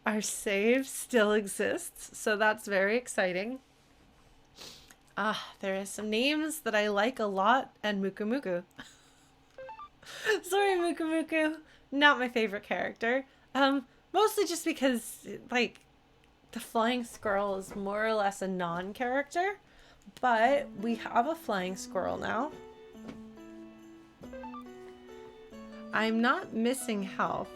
Our save still exists, so that's very exciting. There is some names that I like a lot, and Muku Muku. Sorry, Muku Muku. Not my favorite character. Mostly just because, like, the flying squirrel is more or less a non-character, but we have a flying squirrel now. I'm not missing health.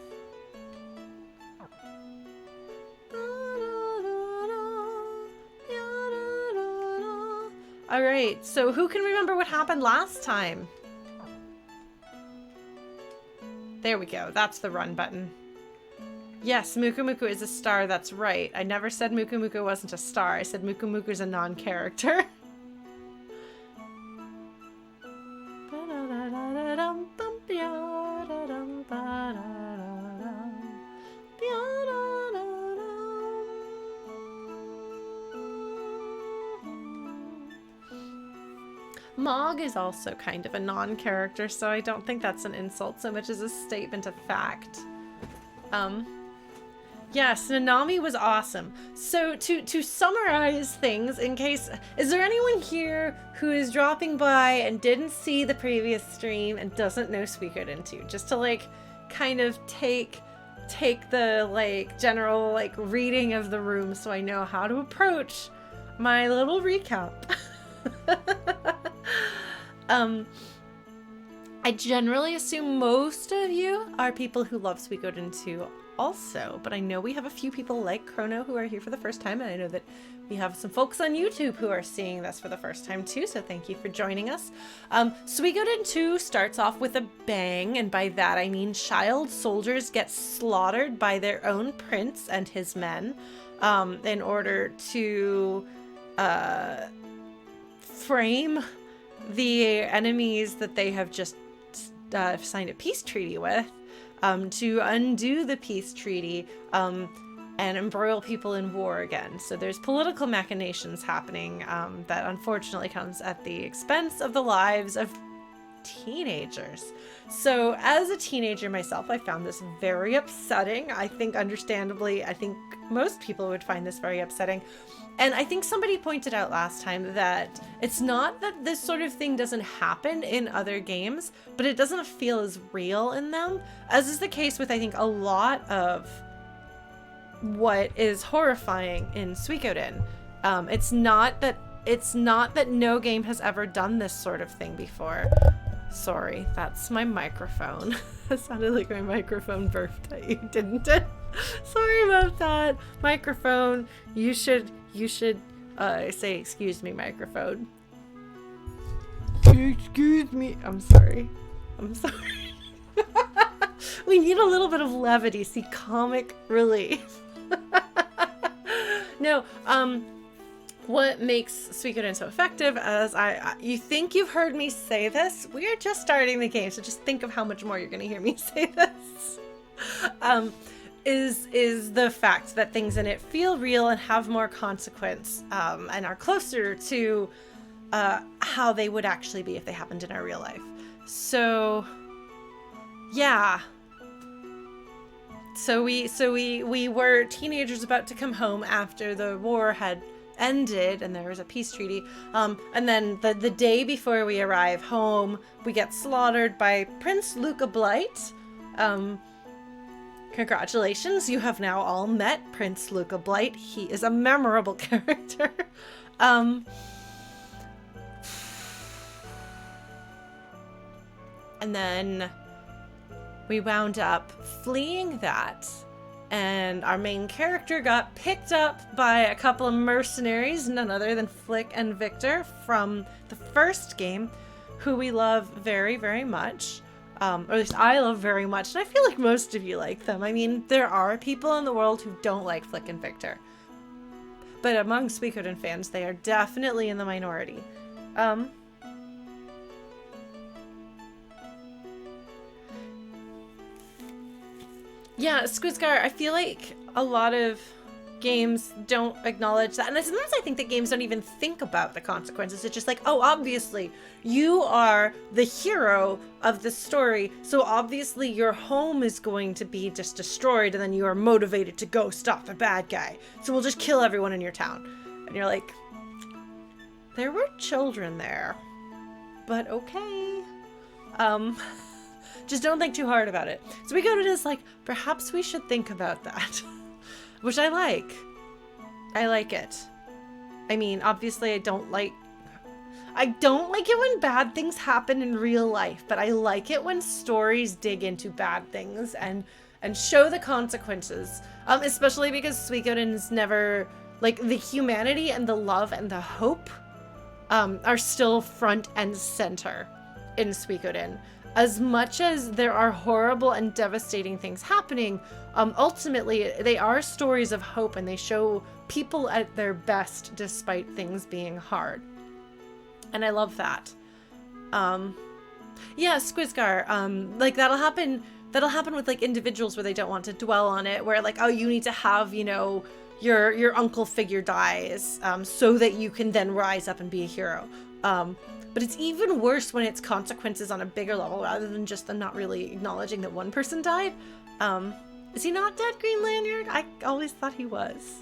Alright, so who can remember what happened last time? There we go, that's the run button. Yes, Muku Muku is a star, that's right. I never said Muku Muku wasn't a star, I said Muku Muku is a non-character. Mog is also kind of a non-character, so I don't think that's an insult so much as a statement of fact. Yes, Nanami was awesome. So to summarize things, in case, is there anyone here who is dropping by and didn't see the previous stream and doesn't know Suikoden 2? Just to like kind of take the like general like reading of the room so I know how to approach my little recap. I generally assume most of you are people who love Suikoden 2 also, but I know we have a few people like Chrono who are here for the first time, and I know that we have some folks on YouTube who are seeing this for the first time too, so thank you for joining us. Suikoden 2 starts off with a bang, and by that I mean child soldiers get slaughtered by their own prince and his men in order to frame the enemies that they have just signed a peace treaty with, to undo the peace treaty and embroil people in war again. So there's political machinations happening that unfortunately comes at the expense of the lives of teenagers. So as a teenager myself, I found this very upsetting. I think understandably, I think most people would find this very upsetting. And I think somebody pointed out last time that it's not that this sort of thing doesn't happen in other games, but it doesn't feel as real in them, as is the case with, I think, a lot of what is horrifying in Suikoden. It's not that no game has ever done this sort of thing before. Sorry, that's my microphone. It sounded like my microphone burped at you, didn't it? Sorry about that. Microphone, you should say excuse me, microphone. Excuse me. I'm sorry. We need a little bit of levity, see, comic relief. No, what makes Suikoden so effective, as you think you've heard me say this, we are just starting the game, so just think of how much more you're going to hear me say this. Is the fact that things in it feel real and have more consequence, and are closer to how they would actually be if they happened in our real life. So, yeah. So we were teenagers about to come home after the war had ended and there was a peace treaty. And then the day before we arrive home, we get slaughtered by Prince Luca Blight. Congratulations, you have now all met Prince Luca Blight. He is a memorable character. And then we wound up fleeing that, and our main character got picked up by a couple of mercenaries, none other than Flick and Victor from the first game, who we love very, very much. Or at least I love very much, and I feel like most of you like them. I mean, there are people in the world who don't like Flick and Victor, but among Suikoden fans, they are definitely in the minority. Yeah, Squidscar, I feel like a lot of games don't acknowledge that. And sometimes I think that games don't even think about the consequences. It's just like, oh, obviously you are the hero of the story, so obviously your home is going to be just destroyed, and then you are motivated to go stop the bad guy, so we'll just kill everyone in your town. And you're like, there were children there, but okay. Just don't think too hard about it. So we go to this like, perhaps we should think about that. Which I like. I like it. I mean, obviously I don't like it when bad things happen in real life, but I like it when stories dig into bad things and show the consequences. Especially because Suikoden is never, like, the humanity and the love and the hope are still front and center in Suikoden. As much as there are horrible and devastating things happening, ultimately they are stories of hope, and they show people at their best despite things being hard. And I love that. Yeah, Squizgar, like that'll happen with like individuals where they don't want to dwell on it, where like, oh, you need to have, you know, your uncle figure dies, so that you can then rise up and be a hero. But it's even worse when it's consequences on a bigger level rather than just them not really acknowledging that one person died. Is he not dead, Green Lanyard? I always thought he was.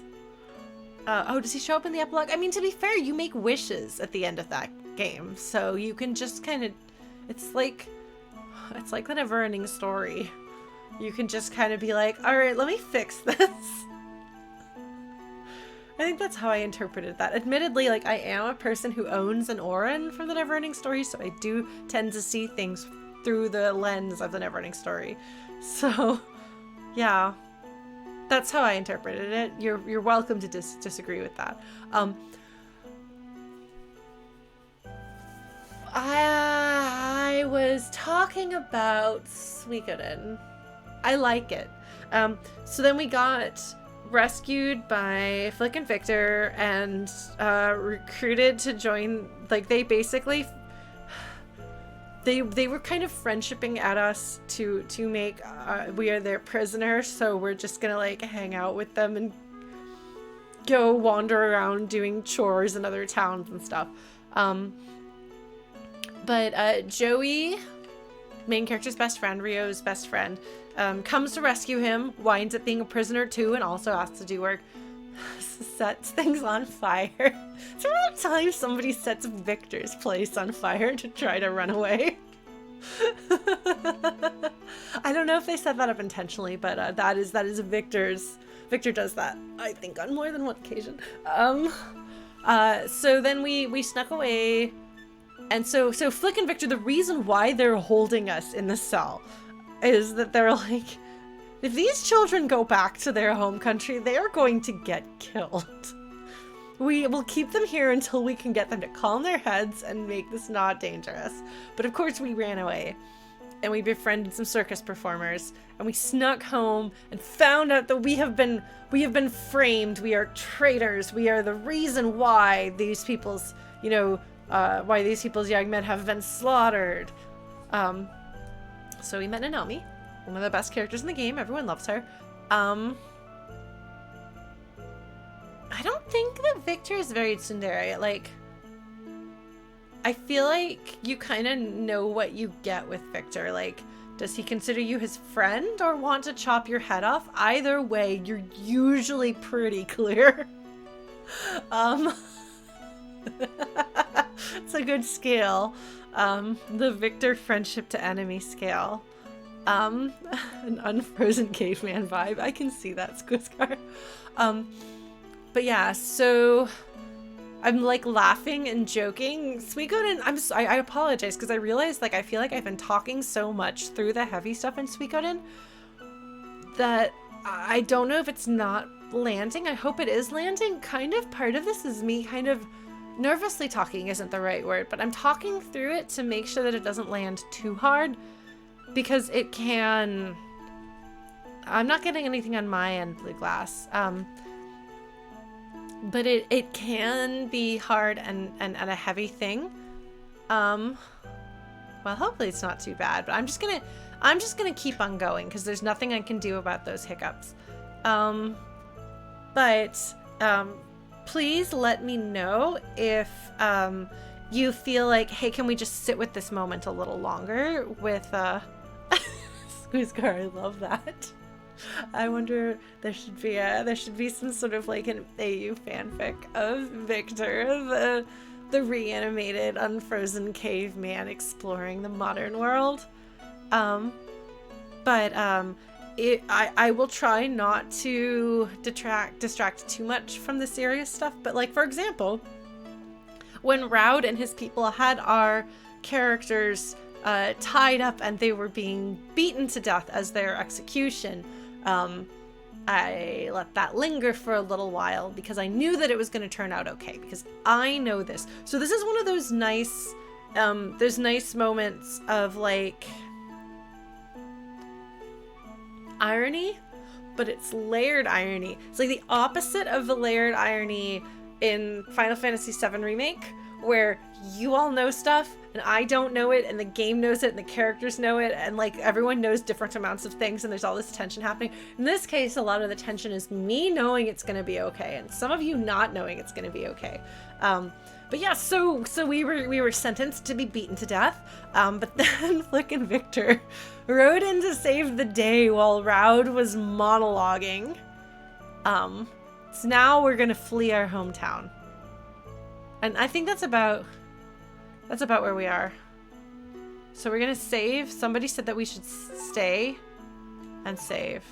Oh, does he show up in the epilogue? I mean, to be fair, you make wishes at the end of that game, so you can just kind of, it's like the never-ending story. You can just kind of be like, all right, let me fix this. I think that's how I interpreted that. Admittedly, like, I am a person who owns an Orin from the Neverending Story, so I do tend to see things through the lens of the Neverending Story. So, yeah, that's how I interpreted it. You're welcome to disagree with that. I was talking about Suikoden. I like it. So then we got rescued by Flick and Victor and recruited to join. Like, they basically they were kind of friendshipping at us to make we are their prisoners, so we're just gonna like hang out with them and go wander around doing chores in other towns and stuff. But Joey, main character's best friend, Ryo's best friend, comes to rescue him, winds up being a prisoner too, and also has to do work. Sets things on fire. It's around time somebody sets Victor's place on fire to try to run away. I don't know if they set that up intentionally, but that is Victor's. Victor does that, I think, on more than one occasion. So then we snuck away. And so Flick and Victor, the reason why they're holding us in the cell is that they're like, if these children go back to their home country, they are going to get killed. We will keep them here until we can get them to calm their heads and make this not dangerous. But of course we ran away, and we befriended some circus performers, and we snuck home and found out that we have been framed. We are traitors. We are the reason why these people's, you know, why these people's young men have been slaughtered. So we met Nanami, one of the best characters in the game. Everyone loves her. I don't think that Victor is very tsundere. Like, I feel like you kind of know what you get with Victor. Like, does he consider you his friend or want to chop your head off? Either way, you're usually pretty clear. It's a good scale. The Victor friendship to enemy scale. An unfrozen caveman vibe. I can see that, Squizcar. But yeah, so I'm like laughing and joking. Suikoden, I apologize because I realized, like, I feel like I've been talking so much through the heavy stuff in Suikoden that I don't know if it's not landing. I hope it is landing. Kind of part of this is me kind of nervously talking isn't the right word, but I'm talking through it to make sure that it doesn't land too hard, because it can. I'm not getting anything on my end, Blue Glass. But it can be hard and a heavy thing. Well, hopefully it's not too bad, but I'm just gonna keep on going because there's nothing I can do about those hiccups. But please let me know if you feel like, hey, can we just sit with this moment a little longer with Squeeze Car? I love that. I wonder, there should be some sort of like an AU fanfic of Victor, the reanimated unfrozen caveman exploring the modern world. I will try not to distract too much from the serious stuff. But like, for example, when Raud and his people had our characters tied up and they were being beaten to death as their execution, I let that linger for a little while because I knew that it was going to turn out okay, because I know this. So this is one of those nice moments of like irony, but it's layered irony. It's like the opposite of the layered irony in Final Fantasy VII Remake, where you all know stuff and I don't know it, and the game knows it, and the characters know it, and like everyone knows different amounts of things, and there's all this tension happening. In this case, a lot of the tension is me knowing it's going to be okay, and some of you not knowing it's going to be okay. But yeah, so we were sentenced to be beaten to death. But then frickin' Victor rode in to save the day while Raud was monologuing. So now we're gonna flee our hometown. And I think that's about where we are. So we're gonna save. Somebody said that we should stay and save.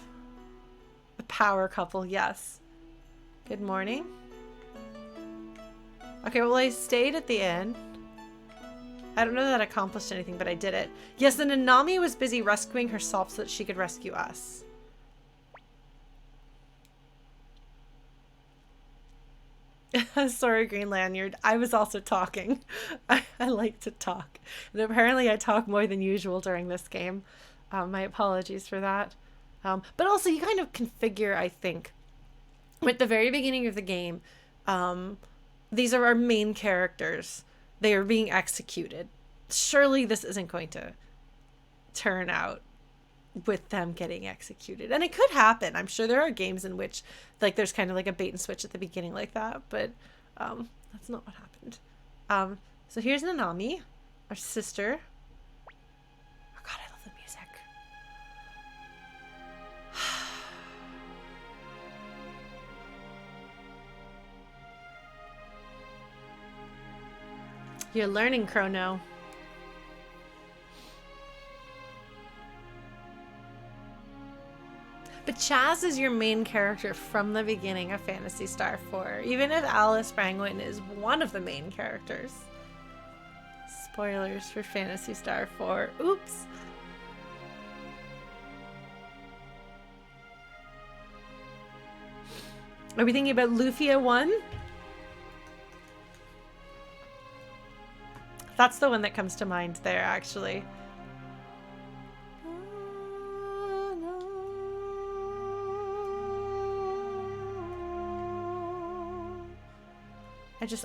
The power couple, yes. Good morning. Okay, well, I stayed at the inn. I don't know that accomplished anything, but I did it. Yes, and Nanami was busy rescuing herself so that she could rescue us. Sorry, Green Lanyard. I was also talking. I like to talk. And apparently I talk more than usual during this game. My apologies for that. But also, you kind of configure, I think, at the very beginning of the game, these are our main characters. They are being executed. Surely this isn't going to turn out with them getting executed. And it could happen. I'm sure there are games in which like there's kind of like a bait and switch at the beginning like that, but that's not what happened. So here's Nanami, our sister. Oh god, I love the music. You're learning, Chrono. But Chaz is your main character from the beginning of Phantasy Star 4, even if Alice Brangwyn is one of the main characters. Spoilers for Phantasy Star 4. Oops. Are we thinking about Lufia 1? That's the one that comes to mind there, actually.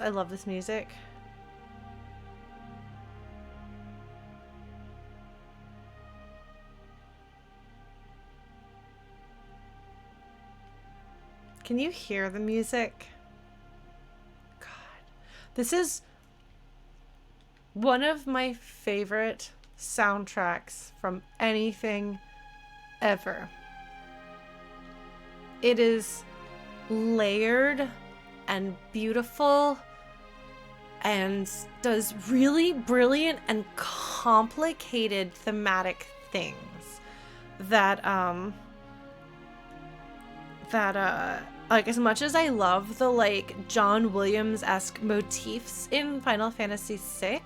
I love this music. Can you hear the music? God, this is one of my favorite soundtracks from anything ever. It is layered and beautiful and does really brilliant and complicated thematic things that like, as much as I love the like John Williams-esque motifs in Final Fantasy VI,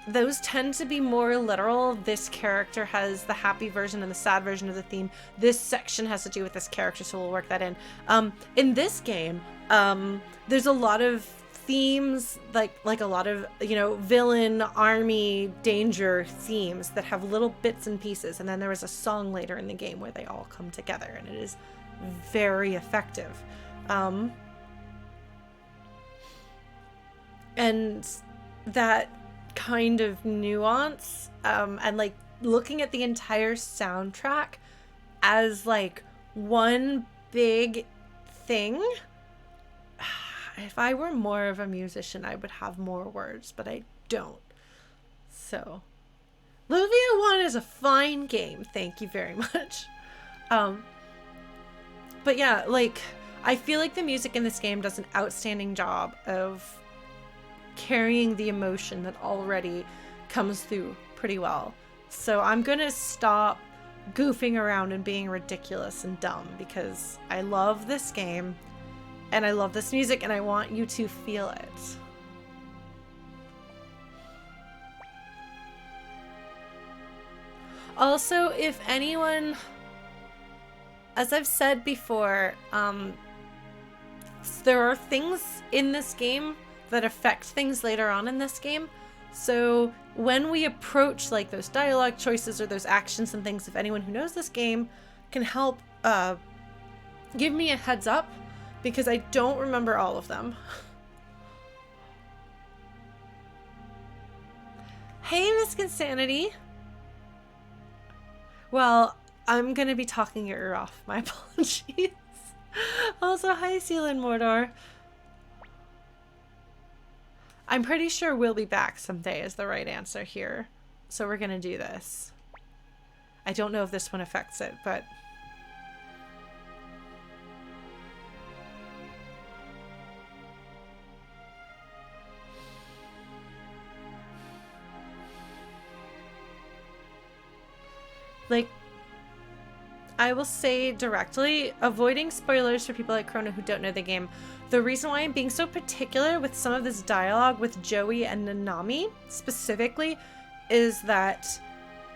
those tend to be more literal. This character has the happy version and the sad version of the theme. This section has to do with this character, so we'll work that in. In this game, there's a lot of themes, like a lot of, you know, villain, army, danger themes that have little bits and pieces. And then there is a song later in the game where they all come together, and it is very effective. And that kind of nuance, and like looking at the entire soundtrack as like one big thing. If I were more of a musician, I would have more words, but I don't. So, Luvia 1 is a fine game. Thank you very much. But yeah, like, I feel like the music in this game does an outstanding job of carrying the emotion that already comes through pretty well. So I'm gonna stop goofing around and being ridiculous and dumb because I love this game and I love this music and I want you to feel it. Also, if anyone, as I've said before, there are things in this game that affect things later on in this game. So when we approach like those dialogue choices or those actions and things, if anyone who knows this game can help give me a heads up, because I don't remember all of them. Hey, Miss Insanity. Well, I'm gonna be talking your ear off. My apologies. Also, hi, Seal and Mordor. I'm pretty sure we'll be back someday is the right answer here. So we're gonna do this. I don't know if this one affects it, but... like, I will say directly, avoiding spoilers for people like Krona who don't know the game. The reason why I'm being so particular with some of this dialogue with Joey and Nanami specifically is that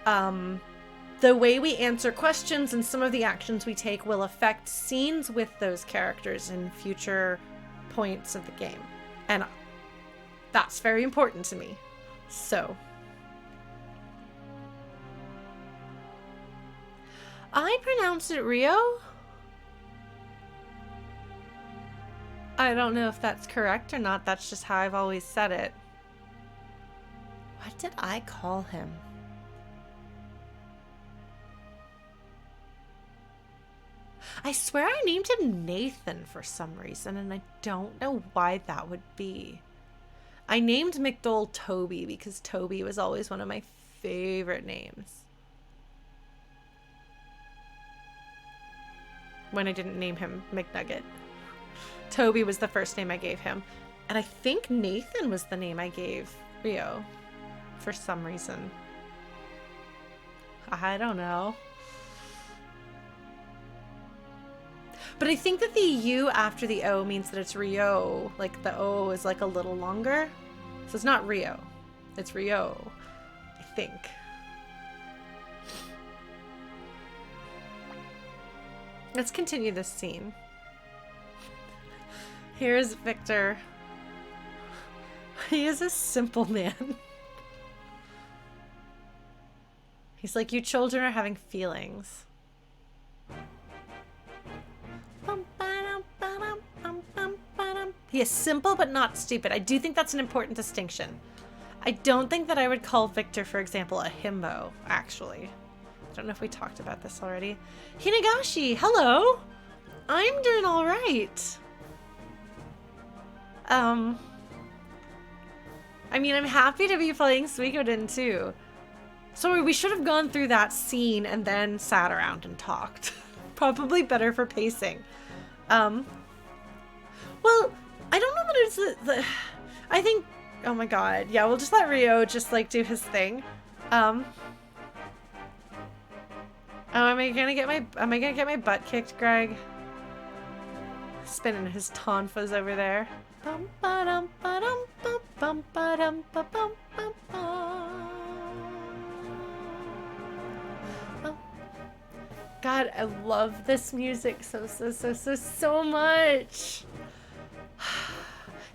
the way we answer questions and some of the actions we take will affect scenes with those characters in future points of the game. And that's very important to me. So... I pronounced it Rio? I don't know if that's correct or not. That's just how I've always said it. What did I call him? I swear I named him Nathan for some reason, and I don't know why that would be. I named McDole Toby because Toby was always one of my favorite names. When I didn't name him McNugget. Toby was the first name I gave him. And I think Nathan was the name I gave Rio for some reason. I don't know. But I think that the U after the O means that it's Rio. Like the O is like a little longer. So it's not Rio. It's Rio, I think. Let's continue this scene. Here's Victor. He is a simple man. He's like, you children are having feelings. He is simple but not stupid. I do think that's an important distinction. I don't think that I would call Victor, for example, a himbo, actually. I don't know if we talked about this already. Hinagashi, hello! I'm doing all right. I mean, I'm happy to be playing Suikoden too. Sorry, we should have gone through that scene and then sat around and talked. Probably better for pacing. Well, I don't know that it's the I think, oh my god, yeah, we'll just let Rio just like do his thing. Oh, am I gonna get my butt kicked, Greg? Spinning his tonfas over there. God, I love this music so much.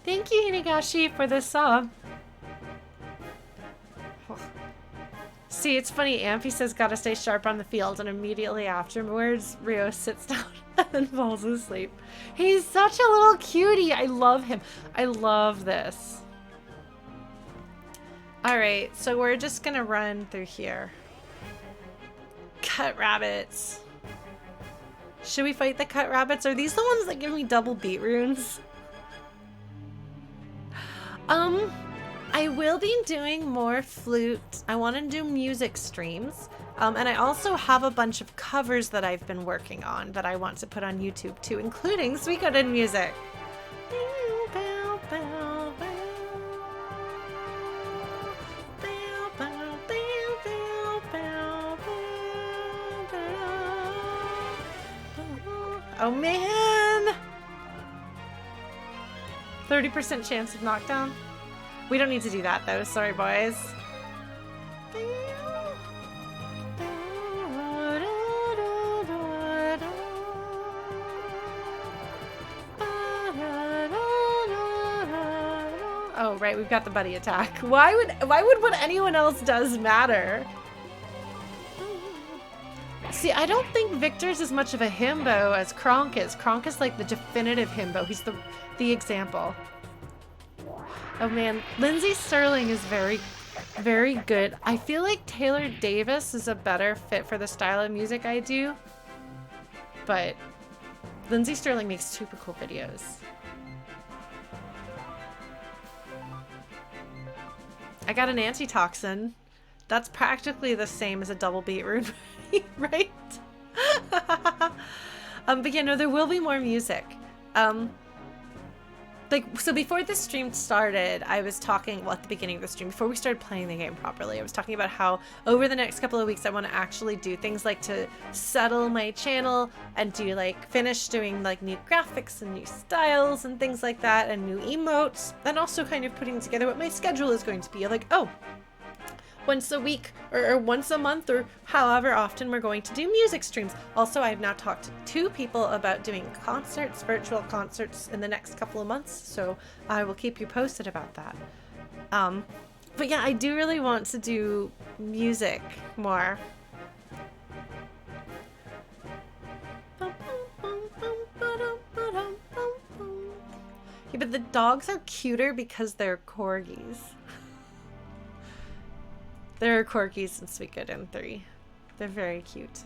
Thank you, Hinagashi, for this song. See, it's funny, Ampy says gotta stay sharp on the field, and immediately afterwards, Rio sits down and falls asleep. He's such a little cutie. I love him. I love this. Alright, so we're just gonna run through here. Cut rabbits. Should we fight the cut rabbits? Are these the ones that give me double beat runes? I will be doing more flute. I want to do music streams. And I also have a bunch of covers that I've been working on that I want to put on YouTube too, including Suikoden music. Oh man! 30% chance of knockdown. We don't need to do that though, sorry boys. Oh right, we've got the buddy attack. Why would what anyone else does matter? See, I don't think Victor's as much of a himbo as Kronk is. Kronk is like the definitive himbo. He's the example. Oh man, Lindsay Sterling is very, very good. I feel like Taylor Davis is a better fit for the style of music I do. But Lindsay Sterling makes super cool videos. I got an antitoxin. That's practically the same as a double beat rune, right? But yeah, no, there will be more music. So before the stream started, I was talking, well, at the beginning of the stream, before we started playing the game properly, I was talking about how over the next couple of weeks, I want to actually do things like to settle my channel and do like finish doing like new graphics and new styles and things like that and new emotes, and also kind of putting together what my schedule is going to be. Like, oh, once a week or once a month or however often we're going to do music streams. Also, I have now talked to 2 people about doing concerts, virtual concerts in the next couple of months, so I will keep you posted about that. But yeah, I do really want to do music more. Yeah, but the dogs are cuter because they're corgis. There are corgis in Suikoden 3. They're very cute.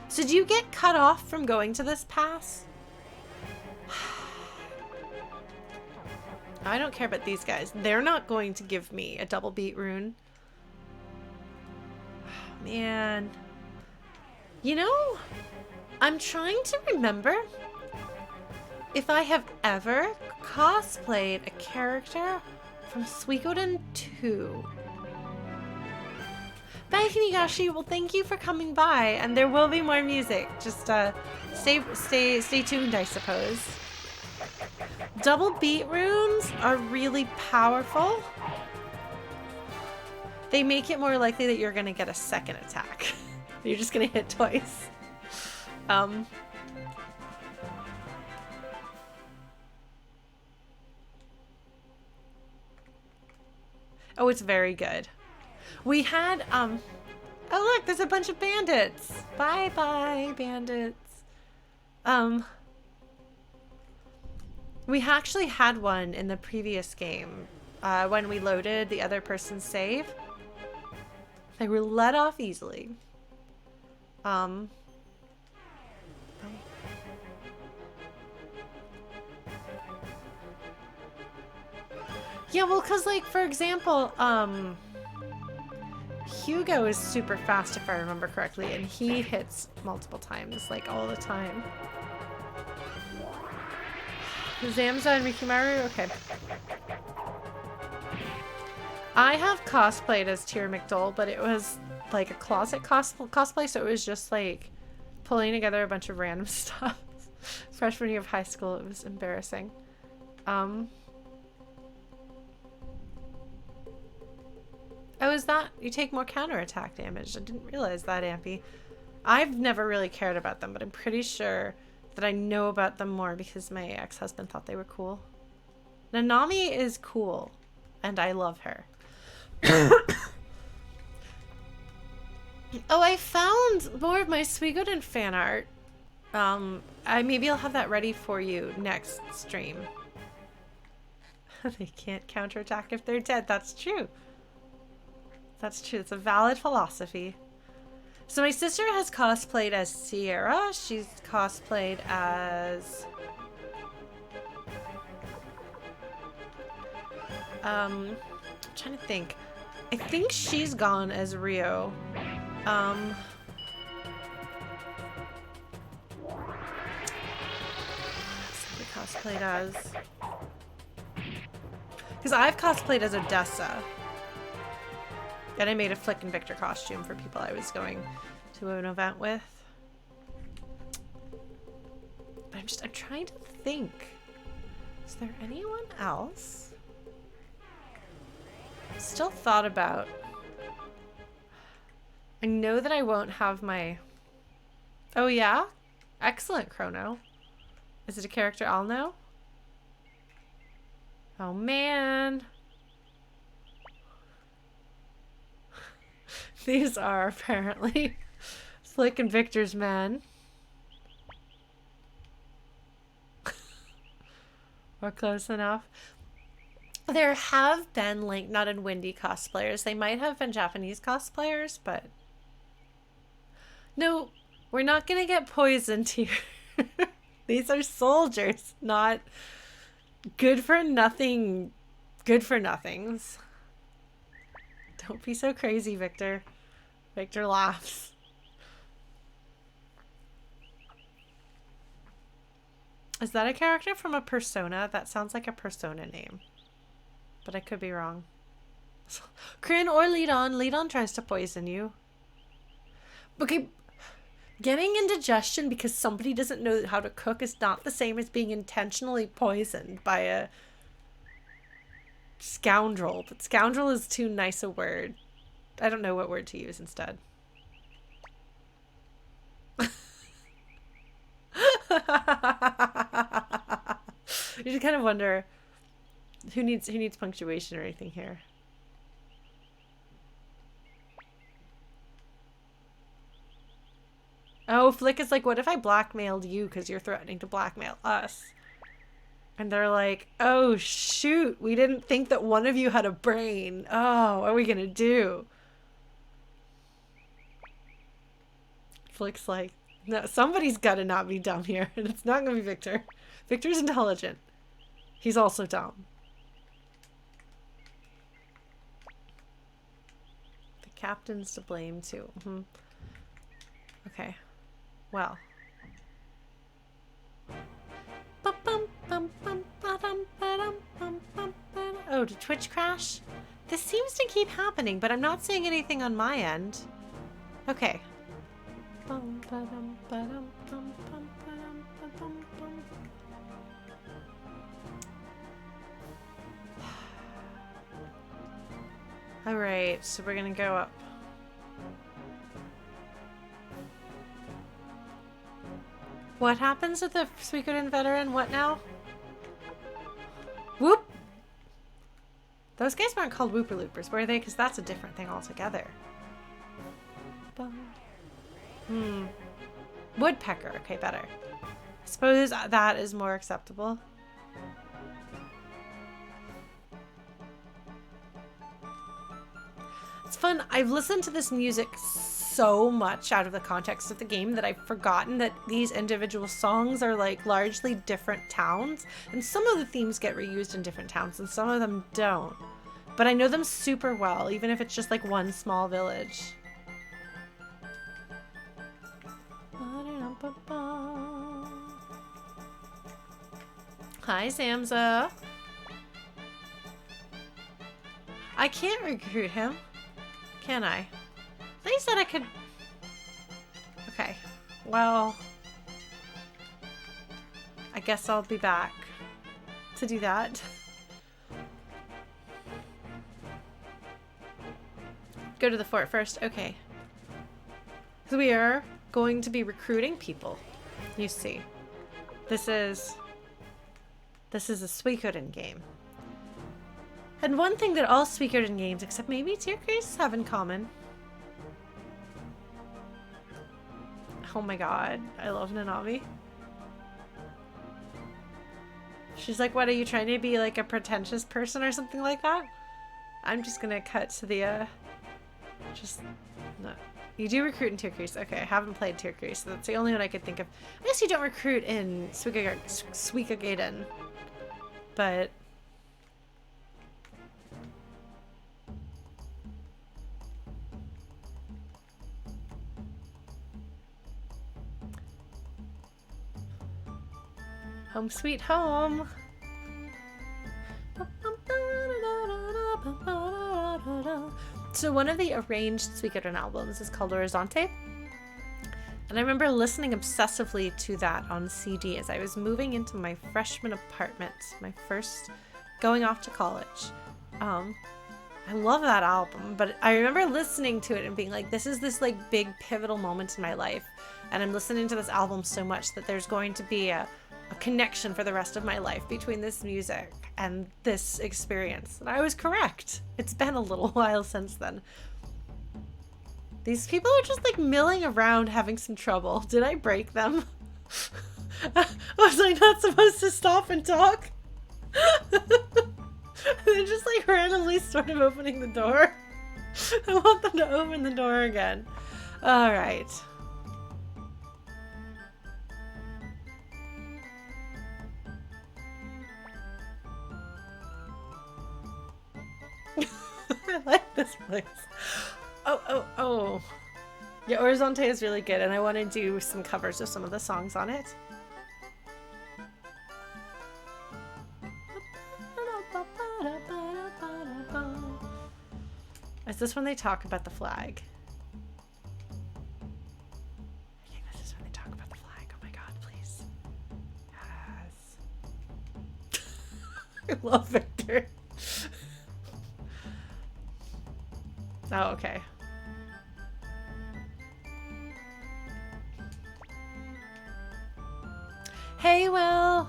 So do you get cut off from going to this pass? I don't care about these guys. They're not going to give me a double beat rune. Oh, man. You know, I'm trying to remember if I have ever cosplayed a character from Suikoden 2. Bye, Kinigashi. Well, thank you for coming by, and there will be more music. Just stay tuned, I suppose. Double beat runes are really powerful. They make it more likely that you're gonna get a second attack. You're just gonna hit twice. Oh, it's very good. We had, oh look, there's a bunch of bandits. Bye-bye, bandits. We actually had one in the previous game, when we loaded the other person's save. They were let off easily. Yeah, well, cause like, for example, Hugo is super fast if I remember correctly, and he hits multiple times, like all the time. Zamza and Rikimaru? Okay. I have cosplayed as Tyr McDole, but it was like a closet cosplay, so it was just like pulling together a bunch of random stuff. Freshman year of high school, it was embarrassing. Oh, is that you take more counterattack damage? I didn't realize that, Ampy. I've never really cared about them, but I'm pretty sure that I know about them more because my ex-husband thought they were cool. Nanami is cool, and I love her. Oh, I found more of my Suikoden fan art. Maybe I'll have that ready for you next stream. They can't counterattack if they're dead. That's true. That's true. It's a valid philosophy. So my sister has cosplayed as Sierra. She's cosplayed as I'm trying to think. I think she's gone as Rio. Somebody cosplayed as, because I've cosplayed as Odessa. And I made a Flick and Victor costume for people I was going to an event with. But I'm trying to think. Is there anyone else? Still thought about. I know that I won't have my... Oh yeah? Excellent, Chrono. Is it a character I'll know? Oh man. These are apparently Flick and Victor's men. We're close enough. There have been like Not and Windy cosplayers. They might have been Japanese cosplayers, but no, we're not gonna get poisoned here. These are soldiers, not good for nothing. Good for nothings. Don't be so crazy, Victor. Victor laughs. Is that a character from a Persona? That sounds like a Persona name. But I could be wrong. Kryn or Lead-On. Lead-On tries to poison you. Okay. Getting indigestion because somebody doesn't know how to cook is not the same as being intentionally poisoned by a scoundrel. But scoundrel is too nice a word. I don't know what word to use instead. You just kind of wonder who needs punctuation or anything here. Oh, Flick is like, what if I blackmailed you because you're threatening to blackmail us? And they're like, oh shoot, we didn't think that one of you had a brain. Oh, what are we gonna do? Flick's like, no, somebody's gotta not be dumb here. And it's not gonna be Victor. Victor's intelligent. He's also dumb. The captain's to blame too. Okay. Well. Oh, did Twitch crash? This seems to keep happening, but I'm not seeing anything on my end. Okay. Alright, so we're gonna go up. What happens with the Suikoden veteran? What now? Whoop! Those guys weren't called Whooper Loopers, were they? Because that's a different thing altogether. Woodpecker. Okay, better. I suppose that is more acceptable. It's fun. I've listened to this music so much out of the context of the game that I've forgotten that these individual songs are like largely different towns, and some of the themes get reused in different towns and some of them don't. But I know them super well, even if it's just like one small village. Hi, Samza. I can't recruit him, can I? They said I could... Okay. Well... I guess I'll be back to do that. Go to the fort first. Okay. So we are going to be recruiting people. You see. This is a Suikoden game. And one thing that all Suikoden games, except maybe Tierkreis, have in common. Oh my god, I love Nanami. She's like, what, are you trying to be like a pretentious person or something like that? I'm just gonna cut to the Just no. You do recruit in Tier Crease. Okay, I haven't played Tier Crease, so that's the only one I could think of. I guess you don't recruit in Suikoden, but home sweet home. So one of the arranged Suikoden albums is called Horizonte. And I remember listening obsessively to that on CD as I was moving into my freshman apartment, my first going off to college. I love that album, but I remember listening to it and being like, this is this like big pivotal moment in my life. And I'm listening to this album so much that there's going to be a connection for the rest of my life between this music and this experience. And I was correct. It's been a little while since then. These people are just like milling around having some trouble. Did I break them? Was I not supposed to stop and talk? They're just like randomly sort of opening the door. I want them to open the door again. All right. I like this place. Oh. Yeah, Horizonte is really good, and I want to do some covers of some of the songs on it. Is this when they talk about the flag? I think this is when they talk about the flag. Oh my god, please. Yes. I love Victor. Oh, okay. Hey, Will.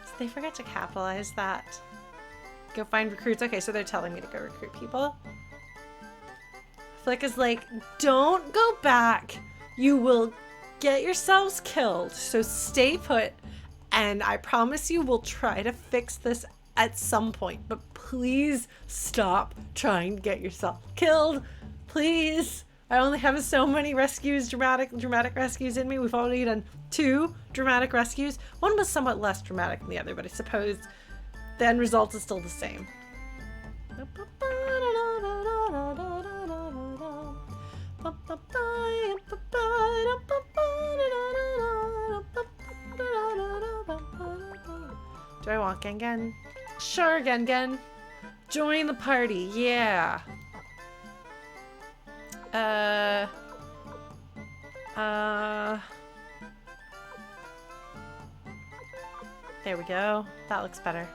Did they forget to capitalize that? Go find recruits. Okay, so they're telling me to go recruit people. Flick is like, don't go back. You will get yourselves killed. So stay put. And I promise you we'll try to fix this at some point. But please stop trying to get yourself killed. Please. I only have so many rescues, dramatic rescues in me. We've already done 2 dramatic rescues. One was somewhat less dramatic than the other, but I suppose the end result is still the same. Do I want Gengen? Sure, Gengen. Join the party, yeah. There we go. That looks better.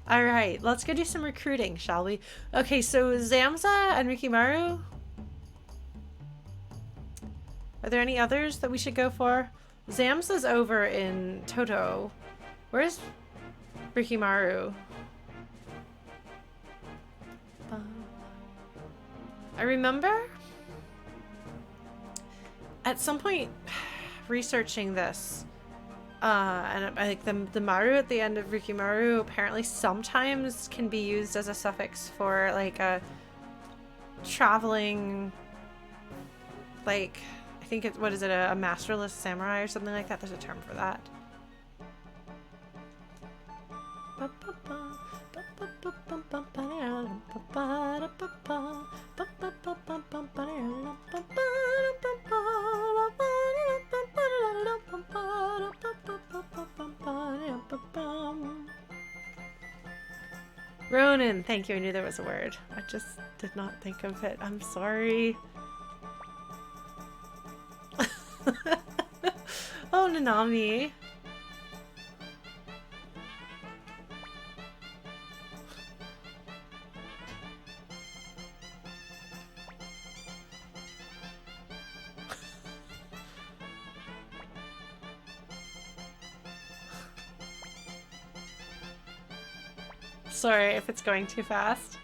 All right, let's go do some recruiting, shall we? Okay, so Zamza and Rikimaru. Are there any others that we should go for? Zamza's over in Toto. Where's Rikimaru? I remember at some point researching this, and I think the Maru at the end of Rikimaru apparently sometimes can be used as a suffix for like a traveling, like, I think it's, what is it, a masterless samurai or something like that? There's a term for that. Ronan, thank you. I knew there was a word. I just did not think of it. I'm sorry. Oh, Nanami. Sorry if it's going too fast.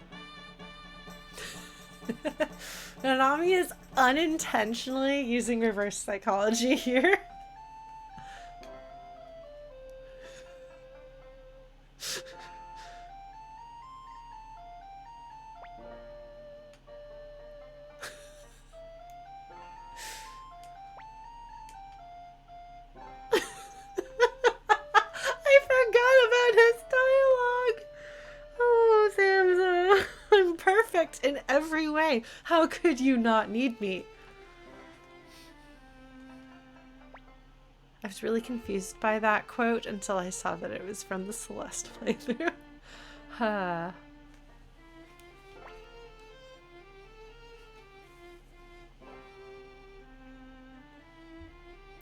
Nanami is unintentionally using reverse psychology here. In every way. How could you not need me? I was really confused by that quote until I saw that it was from the Celeste playthrough.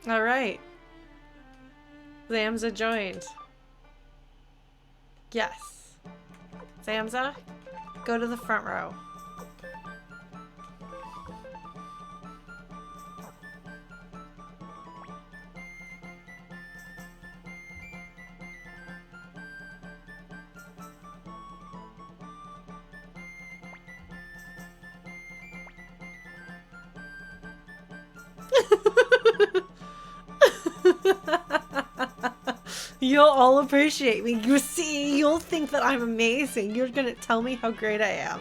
Alright. Zamza joined. Yes. Zamza, go to the front row. You'll all appreciate me. You see, you'll think that I'm amazing. You're gonna tell me how great I am.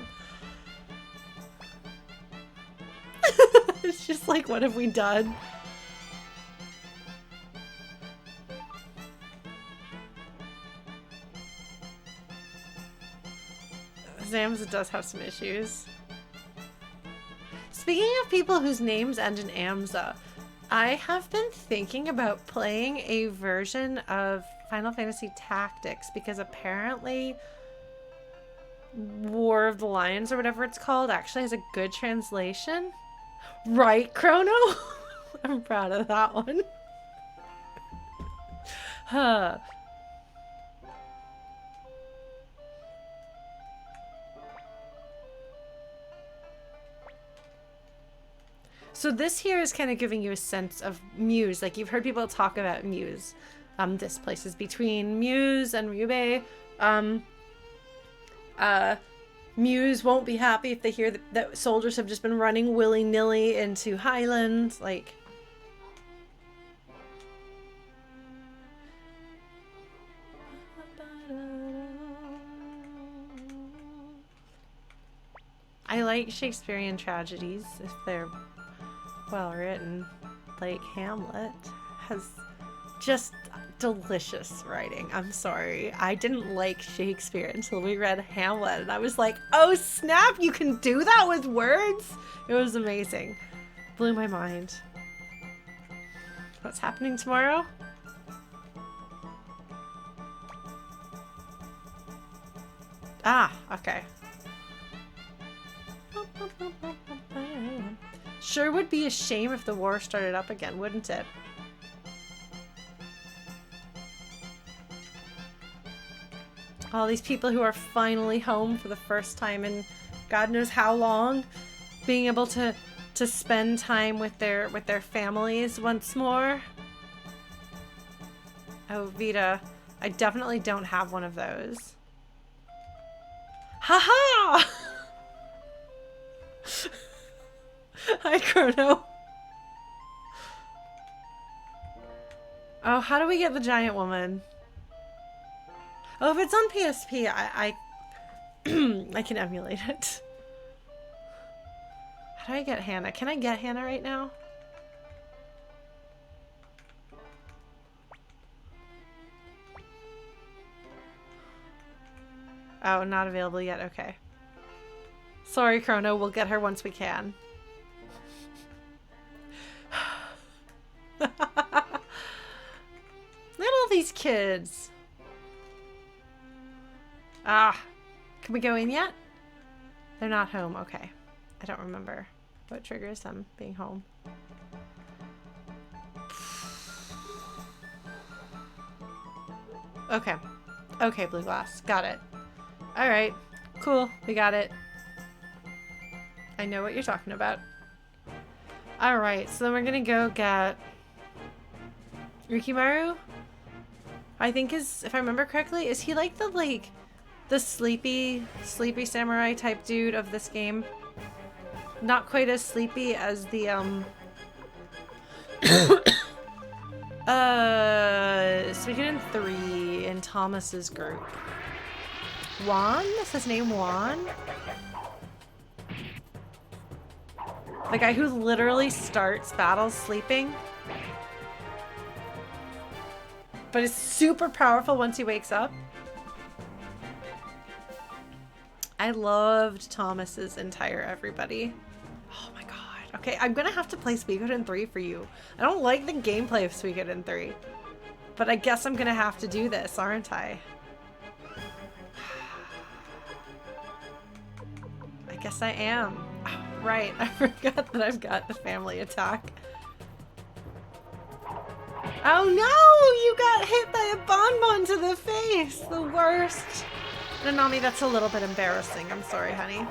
It's just like, what have we done? Zamza does have some issues. Speaking of people whose names end in Amza, I have been thinking about playing a version of Final Fantasy Tactics because apparently War of the Lions or whatever it's called actually has a good translation. Right, Chrono? I'm proud of that one. Huh. So this here is kind of giving you a sense of Muse. Like, you've heard people talk about Muse. This place is between Muse and Ryubei. Muse won't be happy if they hear that soldiers have just been running willy-nilly into Highland. Like, I like Shakespearean tragedies if they're well written. Like Hamlet has just delicious writing. I'm sorry, I didn't like Shakespeare until we read Hamlet and I was like, oh snap, you can do that with words. It was amazing. Blew my mind. What's happening tomorrow? Ah, okay. Sure would be a shame if the war started up again, wouldn't it? All these people who are finally home for the first time in God knows how long, being able to spend time with their families once more. Oh, Vita, I definitely don't have one of those. Haha! Hi, Chrono. Oh, how do we get the giant woman? Oh, if it's on PSP, I can emulate it. How do I get Hannah? Can I get Hannah right now? Oh, not available yet. Okay. Sorry, Chrono. We'll get her once we can. Look at all these kids. Ah, can we go in yet? They're not home. Okay. I don't remember what triggers them being home. Okay. Okay, Blue Glass. Got it. All right. Cool. We got it. I know what you're talking about. All right. So then we're going to go get Rikimaru. I think if I remember correctly, is he like the, the sleepy samurai type dude of this game. Not quite as sleepy as the Suikoden 3 in Thomas's group. Juan? Is his name Juan? The guy who literally starts battles sleeping. But is super powerful once he wakes up. I loved Thomas's entire everybody. Oh my god. Okay, I'm gonna have to play Suikoden 3 for you. I don't like the gameplay of Suikoden 3. But I guess I'm gonna have to do this, aren't I? I guess I am. Oh, right, I forgot that I've got the family attack. Oh no! You got hit by a bonbon to the face! The worst. Nanami, that's a little bit embarrassing. I'm sorry, honey.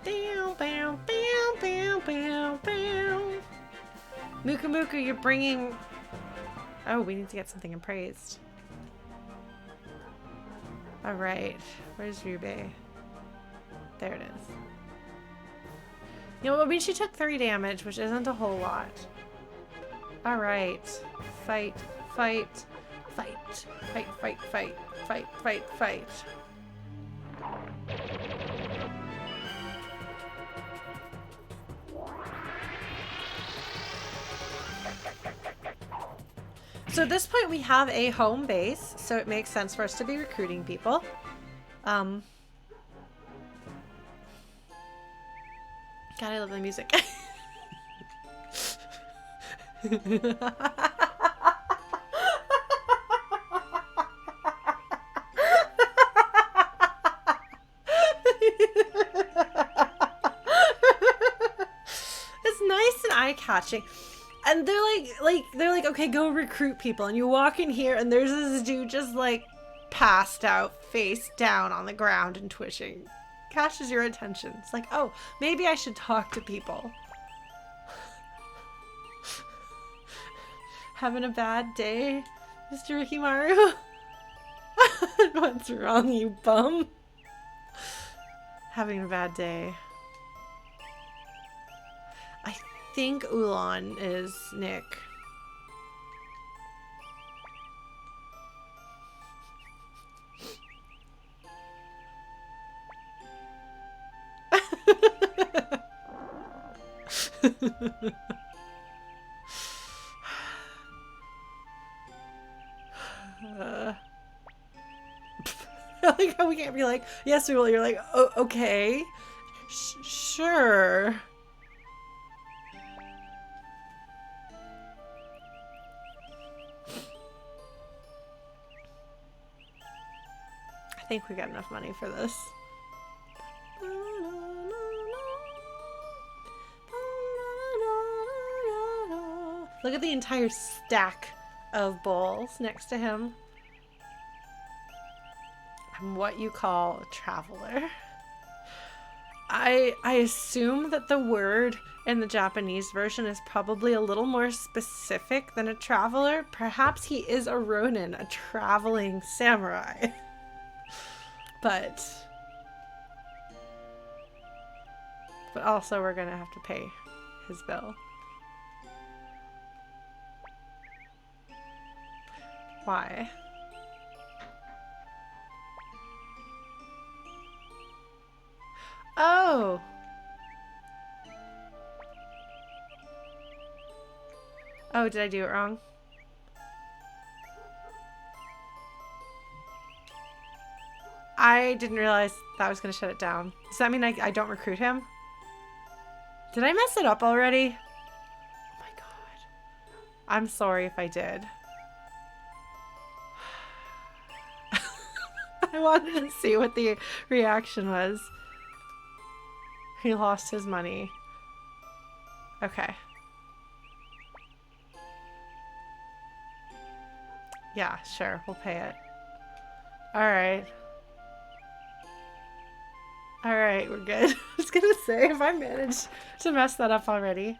Bow, bow, bow, bow, bow, bow. Muku Muku, you're bringing... Oh, we need to get something appraised. Alright. Where's Ryubei? There it is. You know, I mean, she took 3 damage, which isn't a whole lot. Alright. Fight, fight, fight, fight, fight, fight, fight, fight, fight. So at this point we have a home base, so it makes sense for us to be recruiting people. God, I love the music. It's nice and eye-catching. And they're like, okay, go recruit people. And you walk in here and there's this dude just like passed out, face down on the ground and twitching. Catches your attention. It's like, oh, maybe I should talk to people. Having a bad day, Mr. Rikimaru? What's wrong, you bum? Having a bad day. I think Ulan is Nick. I like how we can't be like, yes, we will. You're like, oh, okay, sure. I think we got enough money for this. Look at the entire stack of bowls next to him. I'm what you call a traveler. I assume that the word in the Japanese version is probably a little more specific than a traveler. Perhaps he is a ronin, a traveling samurai. But also we're gonna have to pay his bill. Why? Oh! Oh, did I do it wrong? I didn't realize that was going to shut it down. Does that mean I don't recruit him? Did I mess it up already? Oh my god. I'm sorry if I did. I wanted to see what the reaction was. He lost his money. Okay. Yeah, sure. We'll pay it. Alright. Alright, we're good. I was gonna say, if I managed to mess that up already.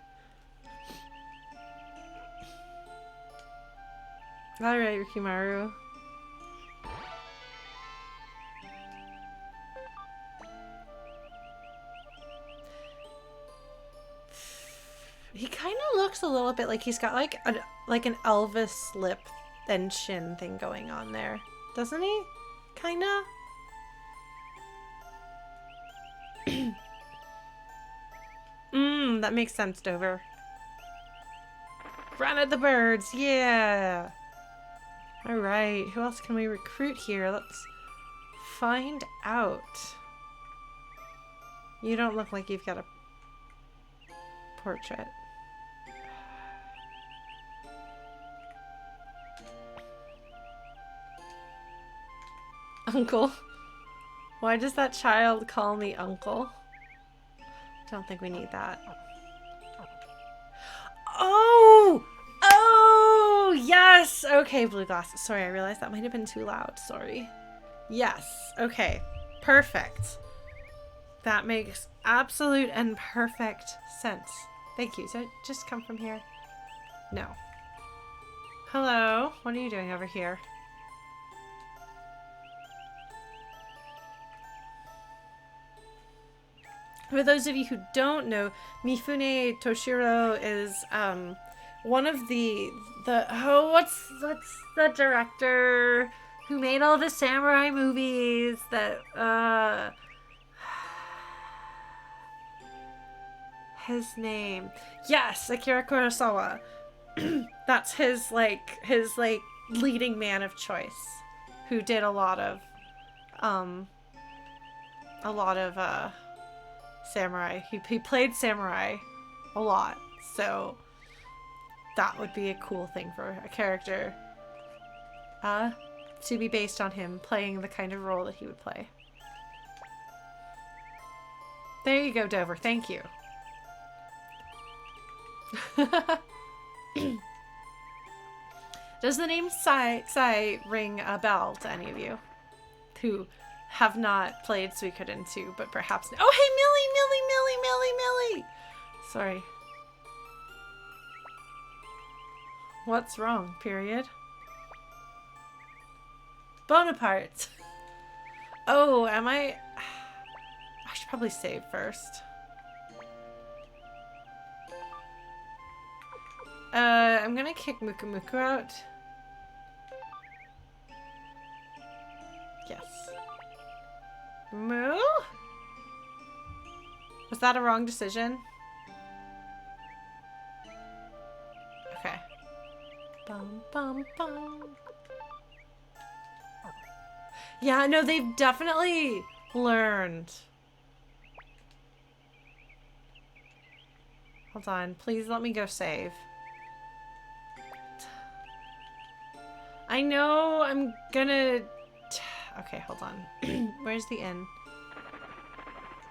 Alright, Rikimaru. He kind of looks a little bit like he's got like an Elvis lip and chin thing going on there, doesn't he? Kinda. That makes sense, Dover. Run at the birds, yeah. All right, who else can we recruit here? Let's find out. You don't look like you've got a portrait. Uncle. Why does that child call me uncle? Don't think we need that. Oh! Oh! Yes! Okay, blue glasses. Sorry, I realized that might have been too loud. Sorry. Yes. Okay. Perfect. That makes absolute and perfect sense. Thank you. So just come from here? No. Hello? What are you doing over here? For those of you who don't know, Mifune Toshiro is one of the what's the director who made all the samurai movies that his name. Yes, Akira Kurosawa. That's his leading man of choice, who did a lot of samurai. He played samurai a lot, so that would be a cool thing for a character to be based on him playing the kind of role that he would play. There you go, Dover. Thank you. Does the name Sai ring a bell to any of you who have not played Suikoden 2, but perhaps... Oh, hey, Millie! Sorry. What's wrong, period? Bonaparte! Oh, am I... I should probably save first. I'm gonna kick Muku out. Yes. Moo? Was that a wrong decision? Okay. Bum, bum, bum. Yeah, no, they've definitely learned. Hold on. Please let me go save. I know I'm gonna... Okay, hold on. Where's the inn?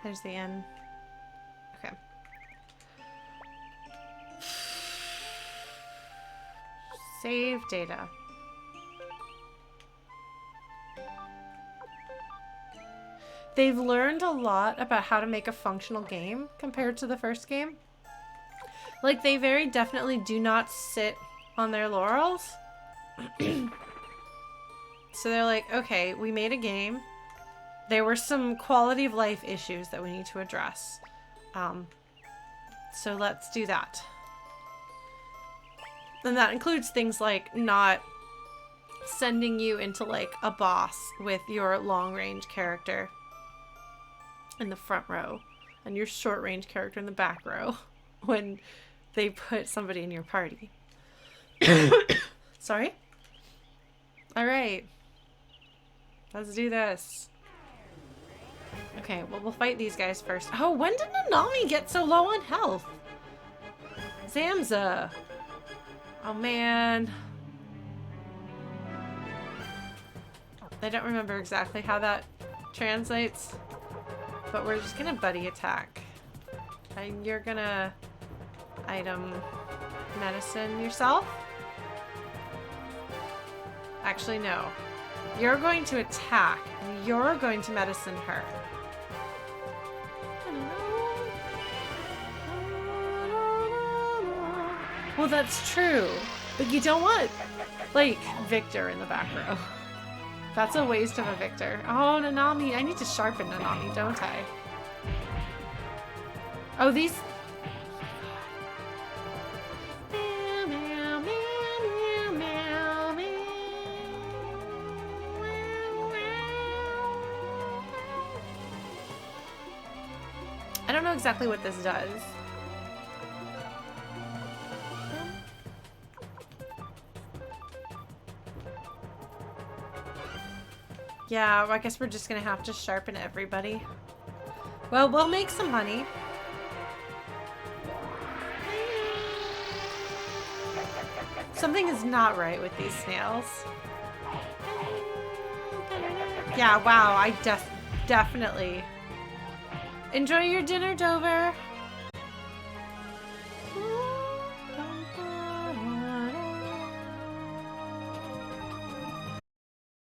There's the inn. Okay. Save data. They've learned a lot about how to make a functional game compared to the first game. Like, they very definitely do not sit on their laurels. So they're like, okay, we made a game. There were some quality of life issues that we need to address. So let's do that. And that includes things like not sending you into like a boss with your long-range character in the front row and your short-range character in the back row when they put somebody in your party. Sorry? Alright. Let's do this. Okay, well, we'll fight these guys first. Oh, when did Nanami get so low on health? Zamza. Oh, man. I don't remember exactly how that translates, but we're just gonna buddy attack. And you're gonna item medicine yourself? Actually, no. You're going to attack, and you're going to medicine her. Well, that's true. But you don't want, like, Victor in the back row. That's a waste of a Victor. Oh, Nanami. I need to sharpen Nanami, don't I? Oh, these... exactly what this does. Yeah, I guess we're just gonna have to sharpen everybody. Well, we'll make some money. Something is not right with these snails. Yeah, wow, I definitely... Enjoy your dinner, Dover.